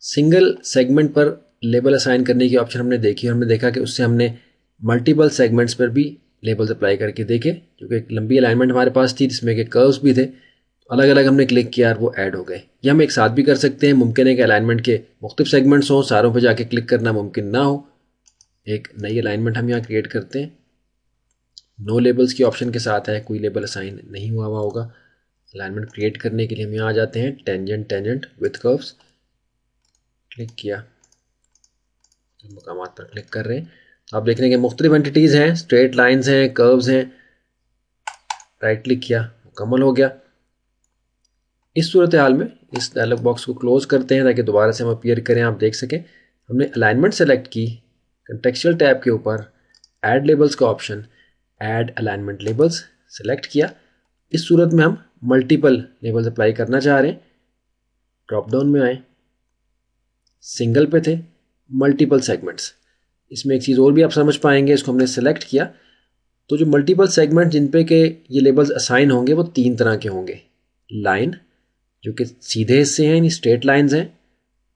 Single segment पर label assign करने की ऑप्शन हमने देखी और हमने देखा कि उससे हमने मल्टीपल सेगमेंट्स पर भी लेबल्स अप्लाई करके देखे, क्योंकि एक लंबी अलाइनमेंट हमारे पास थी जिसमें के कर्व्स भी थे, अलग अलग हमने क्लिक किया और वो ऐड हो गए। ये हम एक साथ भी कर सकते हैं। मुमकिन है कि अलाइनमेंट के मुख्तलिफ सेगमेंट्स हों, सारों पर जाके क्लिक करना मुमकिन ना हो। एक नई अलाइनमेंट हम यहाँ क्रिएट करते हैं। नो लेबल्स की ऑप्शन के साथ है, कोई लेबल असाइन नहीं हुआ होगा। अलाइनमेंट क्रिएट करने के लिए हम यहाँ आ जाते हैं, टेंजेंट विथ कर्व्स, क्लिक किया, मकामात पर क्लिक कर रहे हैं तो आप देख रहे हैं कि मुख्तलिफ एंटिटीज़ हैं, स्ट्रेट लाइन्स हैं, कर्व्स हैं। राइट क्लिक किया, मुकम्मल हो गया। इस सूरत हाल में इस डायलॉग बॉक्स को क्लोज करते हैं ताकि दोबारा से हम अपीयर करें, आप देख सकें। हमने अलाइनमेंट सेलेक्ट की, कंटेक्चुअल टैब के ऊपर ऐड लेबल्स का option, add alignment labels select किया। इस सूरत में हम मल्टीपल लेबल्स अप्लाई करना चाह रहे हैं। ड्रॉप डाउन में आए, सिंगल पे थे, मल्टीपल सेगमेंट्स। इसमें एक चीज़ और भी आप समझ पाएंगे, इसको हमने सेलेक्ट किया तो जो मल्टीपल सेगमेंट जिन पे के ये लेबल्स असाइन होंगे वो 3 तरह के होंगे। लाइन जो कि सीधे हिस्से हैं, यानी स्ट्रेट लाइंस हैं,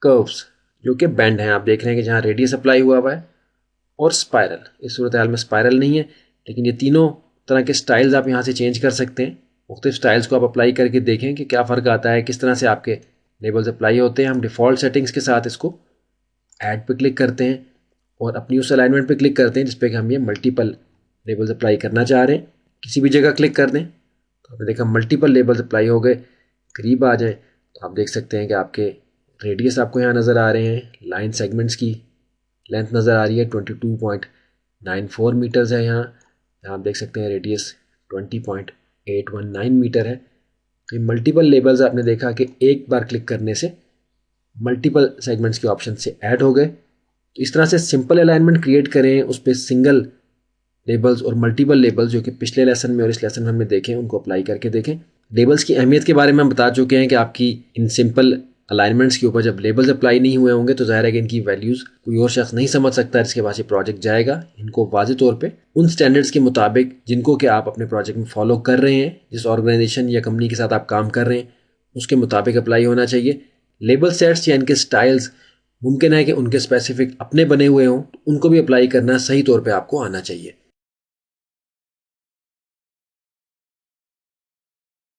कर्व्स जो कि बेंड हैं, आप देख रहे हैं कि जहाँ रेडियस अप्लाई हुआ हुआ है, और स्पाइरल। इस सूरत हाल में स्पाइरल नहीं है, लेकिन ये तीनों तरह के स्टाइल्स आप यहाँ से चेंज कर सकते हैं। मुख्तलिफ स्टाइल्स को आप अप्लाई करके देखें कि क्या फ़र्क आता है, किस तरह से आपके लेबल्स अप्लाई होते हैं। हम डिफ़ॉल्ट सेटिंग्स के साथ इसको ऐड पे क्लिक करते हैं और अपनी उस अलाइनमेंट पे क्लिक करते हैं जिस पे कि हम ये मल्टीपल लेबल्स अप्लाई करना चाह रहे हैं। किसी भी जगह क्लिक कर दें तो आपने देखा मल्टीपल लेबल्स अप्लाई हो गए। करीब आ जाएं तो आप देख सकते हैं कि आपके रेडियस आपको यहाँ नज़र आ रहे हैं, लाइन सेगमेंट्स की लेंथ नज़र आ रही है 22.94 मीटर्स है। यहाँ आप देख सकते हैं रेडियस 20.819 मीटर है। तो ये मल्टीपल लेबल्स आपने देखा कि एक बार क्लिक करने से मल्टीपल सेगमेंट्स के ऑप्शन से ऐड हो गए। तो इस तरह से सिंपल अलाइनमेंट क्रिएट करें, उस पर सिंगल लेबल्स और मल्टीपल लेबल्स जो कि पिछले लेसन में और इस लेसन में हमने देखे उनको अप्लाई करके देखें। लेबल्स की अहमियत के बारे में हम बता चुके हैं कि आपकी इन सिंपल अलाइनमेंट्स के ऊपर जब लेबल्स अप्लाई नहीं हुए होंगे तो ज़ाहिर है कि इनकी वैल्यूज़ कोई और शख्स नहीं समझ सकता जिसके पास ये प्रोजेक्ट जाएगा। इनको वाज़ेह तौर पे उन स्टैंडर्ड्स के मुताबिक जिनको कि आप अपने प्रोजेक्ट में फॉलो कर रहे हैं, जिस ऑर्गेनाइजेशन या कंपनी के साथ आप काम कर रहे हैं उसके मुताबिक अप्लाई होना चाहिए। लेबल सेट्स या इनके स्टाइल्स मुमकिन है कि उनके स्पेसिफिक अपने बने हुए हों, उनको भी अप्लाई करना सही तौर पे आपको आना चाहिए।